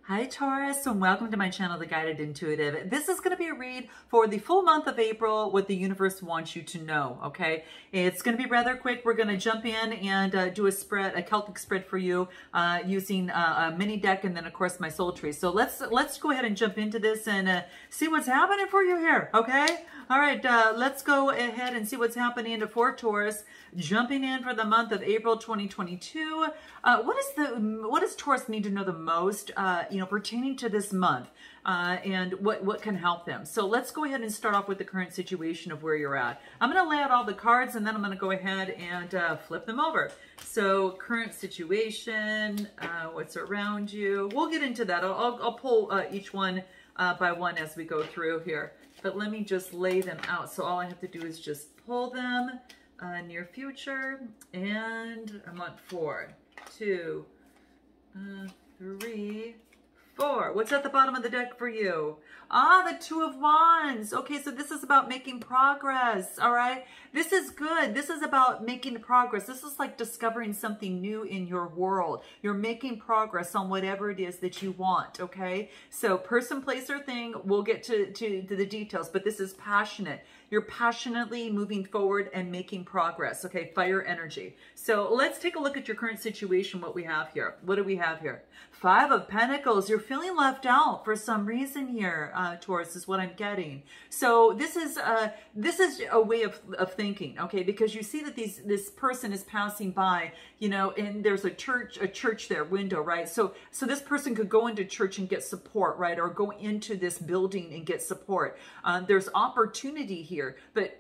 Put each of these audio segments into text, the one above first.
Hi Taurus, and welcome to my channel, The Guided Intuitive. This is going to be a read for the full month of April, what the universe wants you to know, okay? It's going to be rather quick. We're going to jump in and do a spread, a Celtic spread for you using a mini deck and then, of course, my soul tree. So let's go ahead and jump into this and see what's happening for you here, okay? All right, let's go ahead and see what's happening for Taurus. Jumping in for the month of April 2022. What does Taurus need to know the most, pertaining to this month, and what can help them? So let's go ahead and start off with the current situation of where you're at. I'm going to lay out all the cards, and then I'm going to go ahead and flip them over. So current situation, what's around you. We'll get into that. I'll pull each one by one as we go through here. But let me just lay them out. So all I have to do is just pull them. Near future, and I want 4, 2, 3, 4. What's at the bottom of the deck for you? The 2 of Wands. Okay, so this is about making progress, all right? This is good. This is about making progress. This is like discovering something new in your world. You're making progress on whatever it is that you want, okay? So person, place, or thing, we'll get to the details, but this is passionate. You're passionately moving forward and making progress, okay? Fire energy. So let's take a look at your current situation, what we have here. What do we have here? 5 of Pentacles. You're feeling left out for some reason here, Taurus, is what I'm getting. So this is a way of thinking, okay? Because you see that this person is passing by, and there's a church there, window, right? So this person could go into church and get support, right? Or go into this building and get support. There's opportunity here, but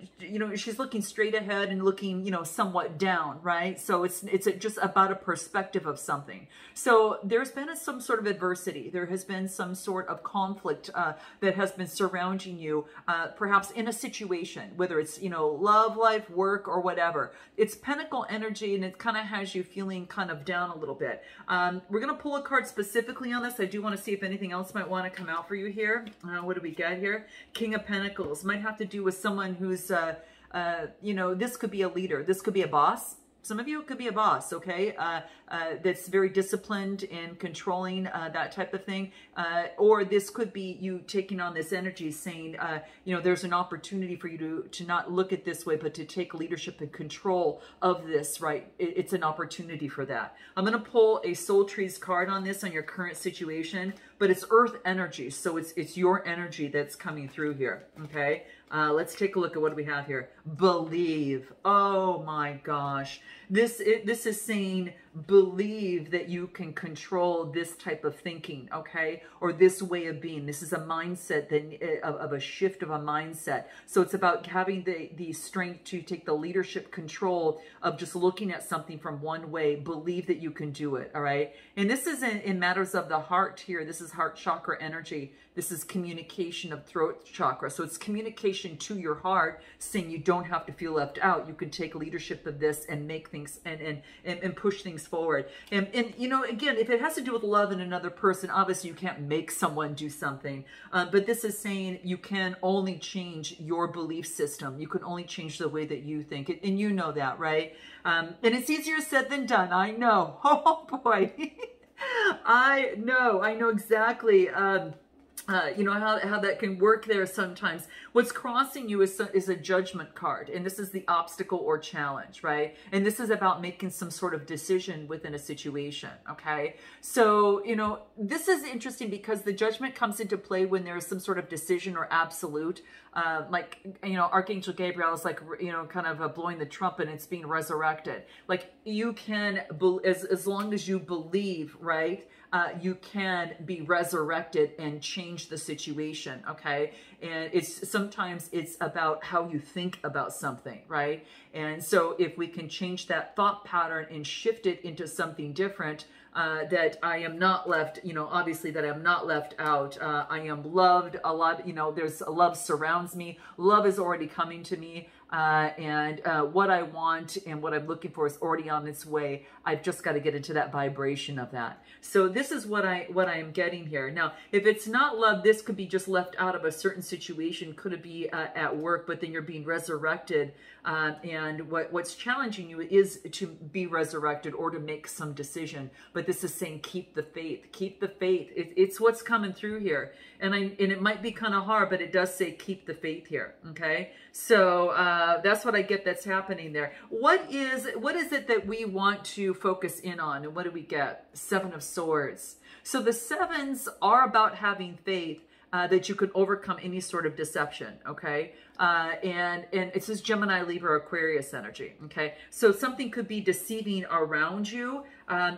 she's looking straight ahead and looking, somewhat down, right? So it's just about a perspective of something. So there's been some sort of adversity. There has been some sort of conflict that has been surrounding you, perhaps in a situation, whether it's, love, life, work, or whatever. It's Pentacle energy, and it kind of has you feeling kind of down a little bit. We're going to pull a card specifically on this. I do want to see if anything else might want to come out for you here. What do we get here? King of Pentacles. Might have to do with someone who's, this could be a leader. This could be a boss. Some of you, it could be a boss, okay, that's very disciplined in controlling that type of thing. Or this could be you taking on this energy saying, there's an opportunity for you to not look at this way, but to take leadership and control of this, right? It's an opportunity for that. I'm going to pull a Soul Trees card on this, on your current situation, but it's earth energy. So it's your energy that's coming through here, okay? Let's take a look at what we have here. Believe. Oh my gosh. This is saying believe that you can control this type of thinking, okay? Or this way of being. This is a mindset of a shift of a mindset. So it's about having the strength to take the leadership control of just looking at something from one way. Believe that you can do it, all right? And this is in matters of the heart here. This is heart chakra energy. This is communication of throat chakra. So it's communication to your heart, saying you don't have to feel left out. You can take leadership of this and make things and push things forward. And again, if it has to do with love in another person, obviously you can't make someone do something. But this is saying you can only change your belief system. You can only change the way that you think. And you know that, right? And it's easier said than done. I know. Oh boy. I know exactly. How that can work there sometimes. What's crossing you is a judgment card, and this is the obstacle or challenge, right? And this is about making some sort of decision within a situation, okay? So, this is interesting because the judgment comes into play when there's some sort of decision or absolute, Archangel Gabriel is like, kind of blowing the trumpet and it's being resurrected. Like you can, as long as you believe, right? You can be resurrected and change the situation, okay? And sometimes it's about how you think about something, right? And so if we can change that thought pattern and shift it into something different, that I am not left, obviously that I'm not left out. I am loved a lot, there's love surrounds me. Love is already coming to me. What I want and what I'm looking for is already on its way. I've just got to get into that vibration of that. So this is what I am getting here. Now, if it's not love, this could be just left out of a certain situation. Could it be at work, but then you're being resurrected. And what's challenging you is to be resurrected or to make some decision. But this is saying, keep the faith, keep the faith. It's what's coming through here. And it might be kind of hard, but it does say, keep the faith here. Okay. So, that's what I get that's happening there. What is it that we want to focus in on? And what do we get? Seven of Swords. So the sevens are about having faith that you can overcome any sort of deception, okay? And it says Gemini, Libra, Aquarius energy, okay? So something could be deceiving around you.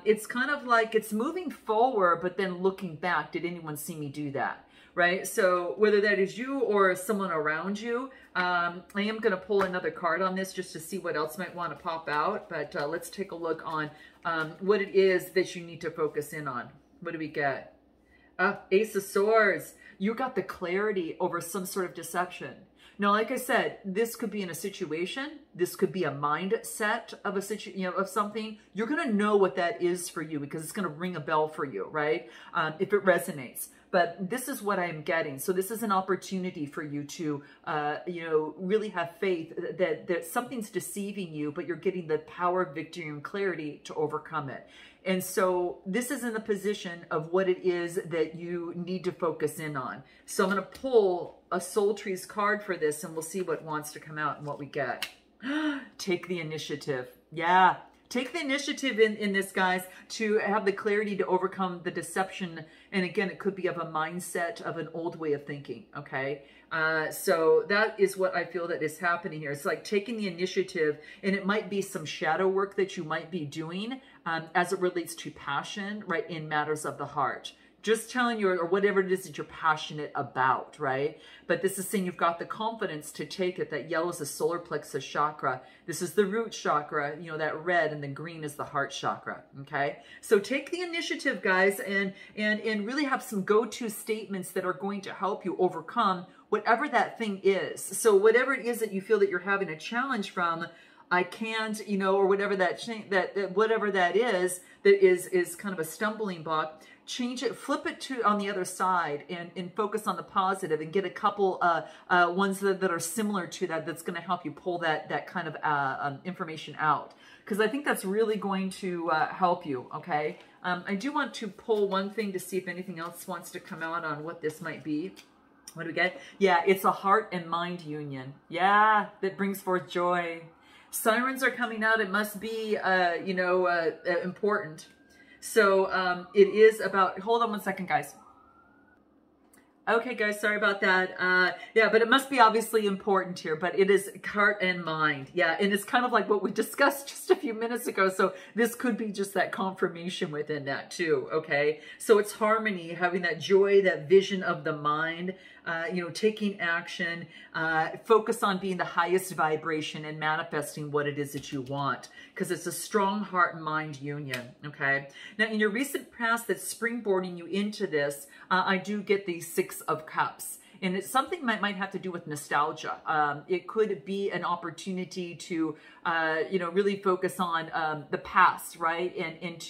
It's kind of like it's moving forward, but then looking back. Did anyone see me do that? Right? So whether that is you or someone around you, I am going to pull another card on this just to see what else might want to pop out. But let's take a look on what it is that you need to focus in on. What do we get? Ace of Swords. You got the clarity over some sort of deception. Now, like I said, this could be in a situation. This could be a mindset of a of something. You're going to know what that is for you because it's going to ring a bell for you, right? If it resonates. But this is what I'm getting. So this is an opportunity for you to, really have faith that something's deceiving you, but you're getting the power of victory and clarity to overcome it. And so this is in the position of what it is that you need to focus in on. So I'm going to pull a Soul Trees card for this, and we'll see what wants to come out and what we get. Take the initiative. Yeah. Take the initiative in this, guys, to have the clarity to overcome the deception. And again, it could be of a mindset of an old way of thinking, okay? So that is what I feel that is happening here. It's like taking the initiative, and it might be some shadow work that you might be doing as it relates to passion, right, in matters of the heart. Just telling you, or whatever it is that you're passionate about, right? But this is saying you've got the confidence to take it. That yellow is the solar plexus chakra. This is the root chakra, that red, and the green is the heart chakra, okay? So take the initiative, guys, and really have some go-to statements that are going to help you overcome whatever that thing is. So whatever it is that you feel that you're having a challenge from, I can't, or whatever whatever that is kind of a stumbling block. Change it, flip it to on the other side and focus on the positive and get a couple ones that are similar to that that's going to help you pull that kind of information out. Because I think that's really going to help you, okay? I do want to pull one thing to see if anything else wants to come out on what this might be. What do we get? Yeah, it's a heart and mind union. Yeah, that brings forth joy. Sirens are coming out. It must be, important. So it is about, hold on one second, guys. Okay, guys, sorry about that. Yeah, but it must be obviously important here, but it is heart and mind. Yeah, and it's kind of like what we discussed just a few minutes ago. So this could be just that confirmation within that too, okay? So it's harmony, having that joy, that vision of the mind, taking action, focus on being the highest vibration and manifesting what it is that you want, because it's a strong heart and mind union, okay? Now, in your recent past that's springboarding you into this, I do get the Six of Cups. And it's something that might have to do with nostalgia. It could be an opportunity to, really focus on the past, right? And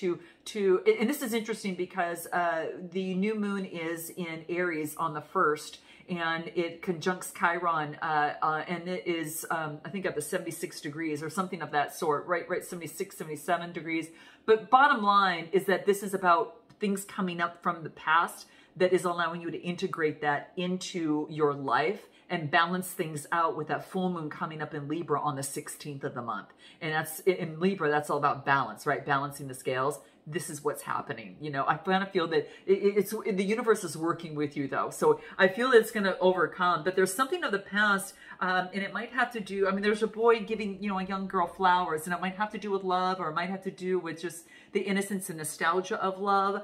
this is interesting because the new moon is in Aries on the 1st, and it conjuncts Chiron, and it is, I think, at the 76 degrees or something of that sort, right, 76, 77 degrees. But bottom line is that this is about things coming up from the past that is allowing you to integrate that into your life and balance things out with that full moon coming up in Libra on the 16th of the month. And that's in Libra, that's all about balance, right? Balancing the scales. This is what's happening. I kind of feel that the universe is working with you, though. So I feel it's going to overcome, but there's something of the past, and it might have to do, there's a boy giving, a young girl flowers, and it might have to do with love, or it might have to do with just the innocence and nostalgia of love.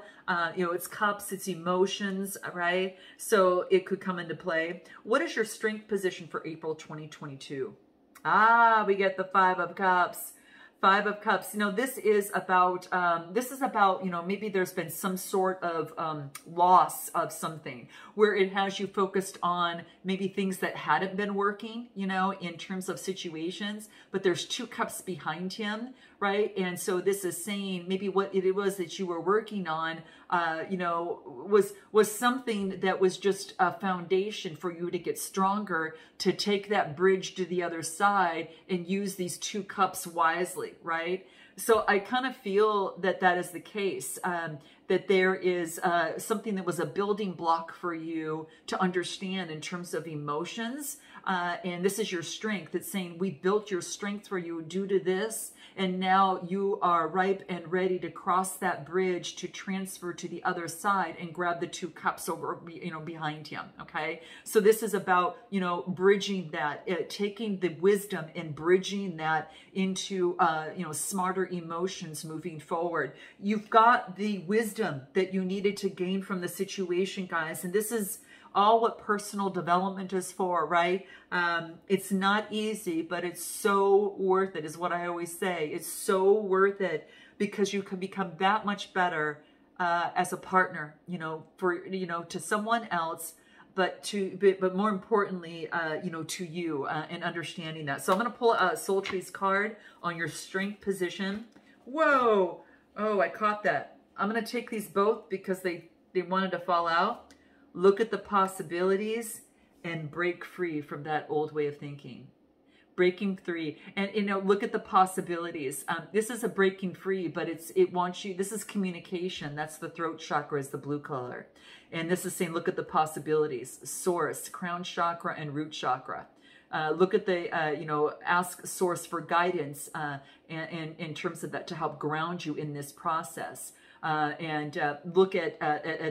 It's cups, it's emotions, right? So it could come into play. What is your strength position for April 2022? We get the 5 of Cups. Five of Cups. You know, this is about, you know, maybe there's been some sort of loss of something where it has you focused on maybe things that hadn't been working, you know, in terms of situations, but there's two cups behind him, right? And so this is saying maybe what it was that you were working on, you know, was something that was just a foundation for you to get stronger, to take that bridge to the other side and use these two cups wisely, right? So I kind of feel that that is the case, that there is something that was a building block for you to understand in terms of emotions. And this is your strength. It's saying we built your strength for you due to this. And now you are ripe and ready to cross that bridge to transfer to the other side and grab the two cups over, you know, behind him. Okay. So this is about, you know, bridging that, taking the wisdom and bridging that into, you know, smarter emotions moving forward. You've got the wisdom that you needed to gain from the situation, guys. And this is all what personal development is for, right? It's not easy, but it's so worth it, is what I always say. It's so worth it because you can become that much better as a partner, you know, for, you know, to someone else, but more importantly, you know, to you, and understanding that. So I'm going to pull a Soul Trees card on your strength position. Whoa. Oh, I caught that. I'm going to take these both because they wanted to fall out. Look at the possibilities and break free from that old way of thinking. Breaking free. And, you know, look at the possibilities. This is a breaking free, but it wants you, this is communication. That's the throat chakra, is the blue color. And this is saying, look at the possibilities. Source, crown chakra, and root chakra. Look at the, you know, ask source for guidance and in terms of that, to help ground you in this process. And look at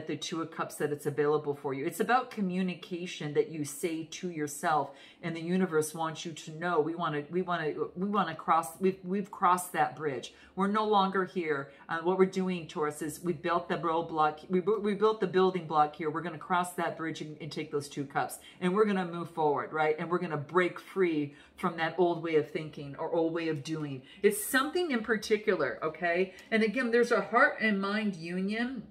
the Two of Cups, that it's available for you. It's about communication that you say to yourself, and the universe wants you to know we want to cross. We've crossed that bridge. We're no longer here. What we're doing, Taurus, is we built the roadblock. We built the building block here. We're going to cross that bridge and take those two cups, and we're going to move forward, right? And we're going to break free from that old way of thinking or old way of doing. It's something in particular, okay? And again, there's a heart and mind union.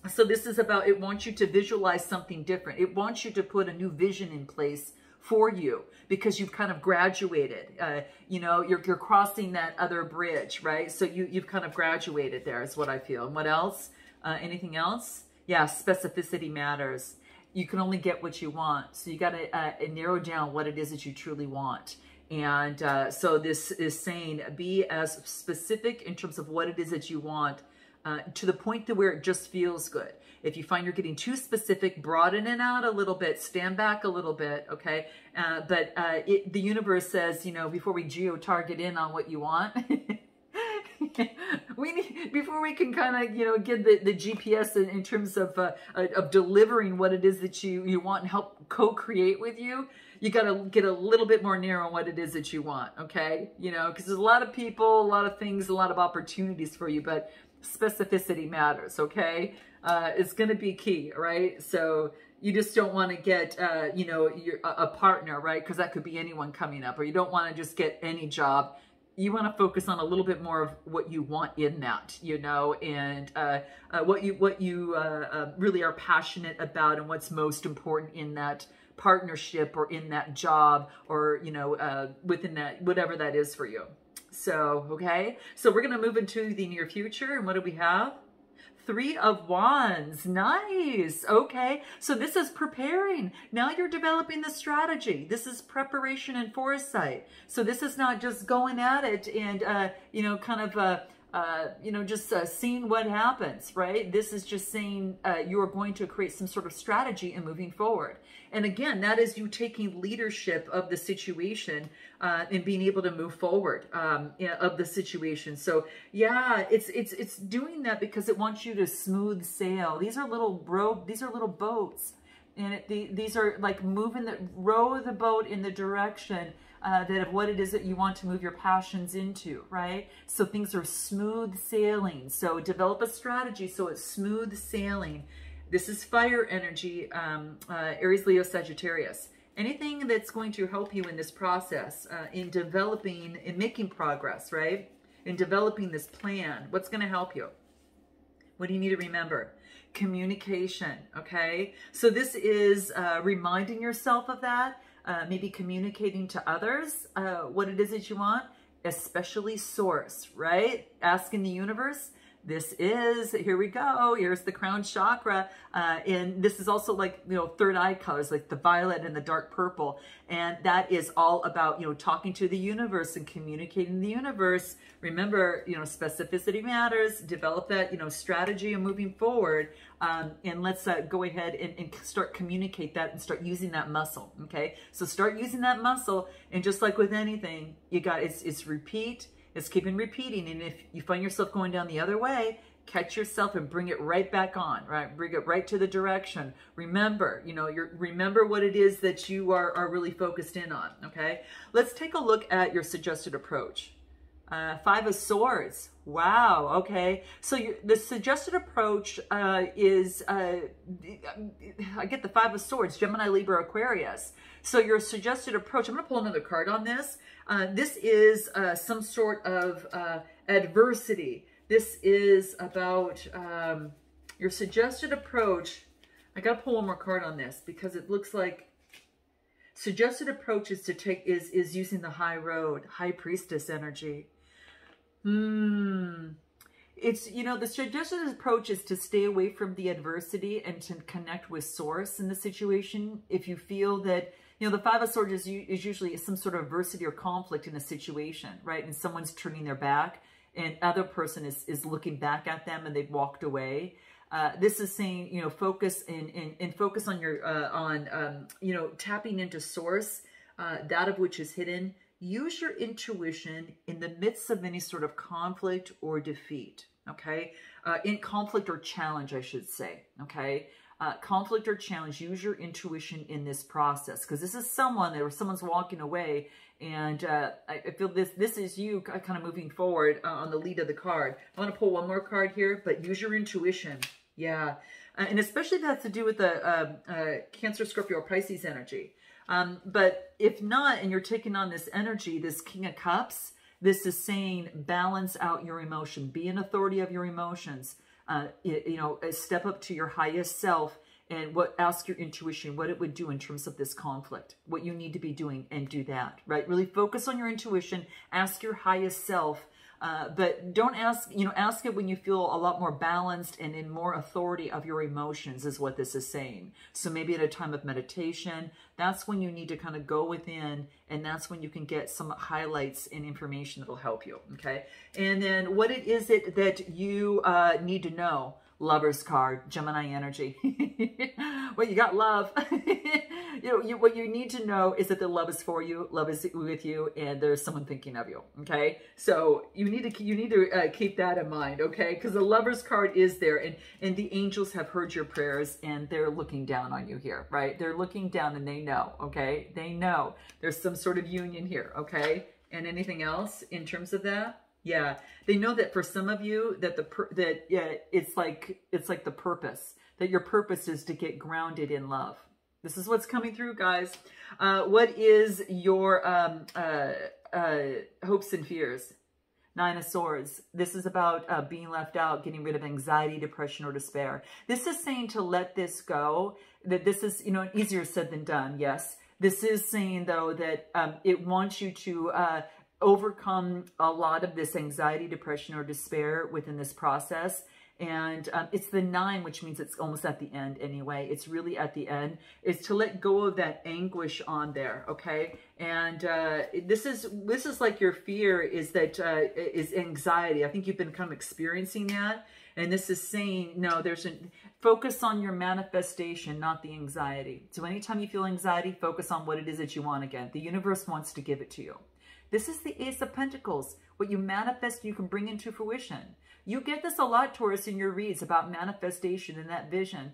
So this is about, it wants you to visualize something different. It wants you to put a new vision in place for you because you've kind of graduated. You know, you're crossing that other bridge, right? So you've kind of graduated there, is what I feel. And what else? Anything else? Yeah, specificity matters. You can only get what you want. So you got to narrow down what it is that you truly want. And so this is saying, be as specific in terms of what it is that you want, to the point to where it just feels good. If you find you're getting too specific, broaden it out a little bit, stand back a little bit, okay? But the universe says, you know, before we geo-target in on what you want, we need, before we can kind of, you know, get the GPS in terms of delivering what it is that you want and help co-create with you, you got to get a little bit more narrow on what it is that you want, okay? You know, because there's a lot of people, a lot of things, a lot of opportunities for you, but specificity matters, okay? It's going to be key, right? So you just don't want to get, you know, a partner, right? Because that could be anyone coming up, or you don't want to just get any job. You want to focus on a little bit more of what you want in that, you know, and what you really are passionate about, and what's most important in that partnership or in that job, or, you know, within that, whatever that is for you. So, okay. So we're going to move into the near future. And what do we have? Three of Wands. Nice. Okay. So this is preparing. Now you're developing the strategy. This is preparation and foresight. So this is not just going at it and, you know, kind of, you know, just seeing what happens, right? This is just saying you are going to create some sort of strategy and moving forward. And again, that is you taking leadership of the situation and being able to move forward of the situation. So yeah, it's doing that because it wants you to smooth sail. These are little boats, and these are like row the boat in the direction that of what it is that you want to move your passions into, right? So things are smooth sailing. So develop a strategy so it's smooth sailing. This is fire energy, Aries, Leo, Sagittarius. Anything that's going to help you in this process, in developing, in making progress, right? in developing this plan, what's going to help you? What do you need to remember? Communication, okay? So this is reminding yourself of that, maybe communicating to others what it is that you want, especially source, right? Asking the universe. This is, here we go, here's the crown chakra, and this is also like, you know, third eye colors, like the violet and the dark purple, and that is all about, you know, talking to the universe and communicating the universe. Remember, you know, specificity matters, develop that, you know, strategy and moving forward, and let's go ahead and start communicate that and start using that muscle, okay? So start using that muscle, and just like with anything, you got, it's repeat, it's keeping repeating. And if you find yourself going down the other way, catch yourself and bring it right back on, right? Bring it right to the direction. Remember, you know, remember what it is that you are really focused in on, okay? Let's take a look at your suggested approach. Five of Swords. Wow, okay. So the suggested approach is, I get the Five of Swords, Gemini, Libra, Aquarius. So your suggested approach, I'm going to pull another card on this. This is some sort of adversity. This is about your suggested approach. I got to pull one more card on this because it looks like suggested approach is to take, is using the high road, High Priestess energy. It's, you know, the suggested approach is to stay away from the adversity and to connect with source in the situation. If you feel that, you know, the Five of Swords is usually some sort of adversity or conflict in a situation, right? And someone's turning their back and other person is looking back at them and they've walked away. This is saying, you know, focus and focus on your, you know, tapping into source, that of which is hidden. Use your intuition in the midst of any sort of conflict or defeat, okay? In conflict or challenge, I should say, okay? Conflict or challenge, use your intuition in this process, because this is someone, or someone's walking away, and I feel this is you kind of moving forward on the lead of the card. I want to pull one more card here, but use your intuition, yeah. And especially if that has to do with the Cancer, Scorpio, or Pisces energy. But if not, and you're taking on this energy, this King of Cups, this is saying balance out your emotion, be an authority of your emotions, you know, step up to your highest self and ask your intuition what it would do in terms of this conflict, what you need to be doing, and do that, right? Really focus on your intuition, ask your highest self, but don't ask, you know, ask it when you feel a lot more balanced and in more authority of your emotions is what this is saying. So maybe at a time of meditation, that's when you need to kind of go within, and that's when you can get some highlights and information that will help you, okay? And then what it is that you need to know. Lover's card, Gemini energy. Well, you got love. You know, what you need to know is that the love is for you, love is with you, and there's someone thinking of you. Okay, so you need to keep that in mind. Okay, because the Lover's card is there, and the angels have heard your prayers, and they're looking down on you here, right? They're looking down, and they know. Okay, they know there's some sort of union here. Okay, and anything else in terms of that? Yeah, they know that for some of you that it's like the purpose, that your purpose is to get grounded in love. This is what's coming through, guys. What is your hopes and fears? Nine of Swords. This is about being left out, getting rid of anxiety, depression, or despair. This is saying to let this go, that this is, you know, easier said than done, yes. This is saying, though, that it wants you to overcome a lot of this anxiety, depression, or despair within this process. And it's the 9, which means it's almost at the end anyway. It's really at the end. It's to let go of that anguish on there, okay? And this is like your fear is that is anxiety. I think you've been kind of experiencing that. And this is saying, no, focus on your manifestation, not the anxiety. So anytime you feel anxiety, focus on what it is that you want again. The universe wants to give it to you. This is the Ace of Pentacles. What you manifest, you can bring into fruition. You get this a lot, Taurus, in your reads about manifestation and that vision.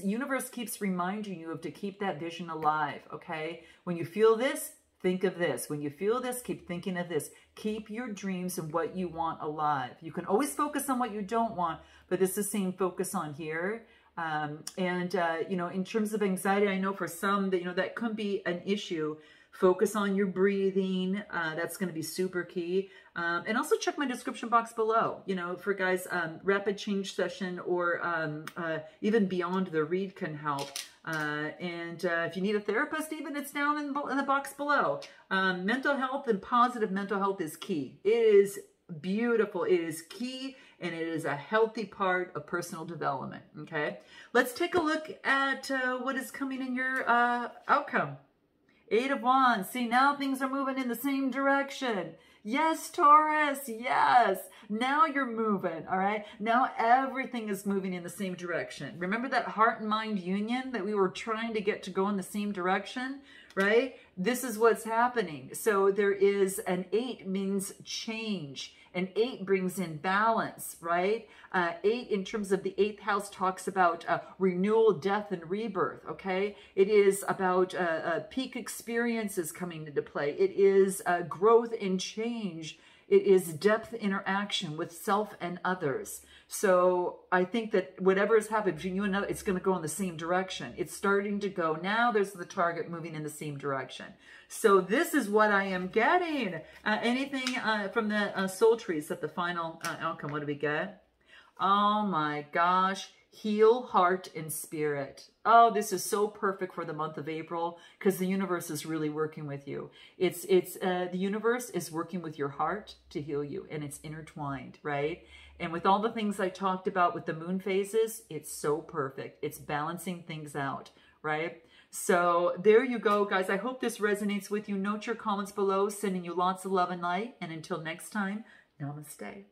Universe keeps reminding you to keep that vision alive, okay? When you feel this, think of this. When you feel this, keep thinking of this. Keep your dreams and what you want alive. You can always focus on what you don't want, but this is saying focus on here. You know, in terms of anxiety, I know for some that, you know, that could be an issue. Focus on your breathing. That's going to be super key. And also check my description box below, you know, for guys, rapid change session or even beyond the read can help. And if you need a therapist, even it's down in the box below. Mental health and positive mental health is key. It is beautiful. It is key, and it is a healthy part of personal development. Okay, let's take a look at what is coming in your outcome. 8 of Wands. See, now things are moving in the same direction. Yes, Taurus, yes. Now you're moving, all right? Now everything is moving in the same direction. Remember that heart and mind union that we were trying to get to go in the same direction, right? This is what's happening. So there is an 8 means change. And 8 brings in balance, right? 8 in terms of the 8th house talks about renewal, death, and rebirth, okay? It is about peak experiences coming into play. It is growth and change. It is depth interaction with self and others. So I think that whatever has happened between you and another, it's going to go in the same direction. It's starting to go. Now there's the target moving in the same direction. So this is what I am getting. Anything from the soul trees at the final outcome? What do we get? Oh my gosh. Heal heart and spirit. Oh, this is so perfect for the month of April because the universe is really working with you. The universe is working with your heart to heal you, and it's intertwined, right? And with all the things I talked about with the moon phases, it's so perfect. It's balancing things out, right? So there you go, guys. I hope this resonates with you. Note your comments below. Sending you lots of love and light. And until next time, namaste.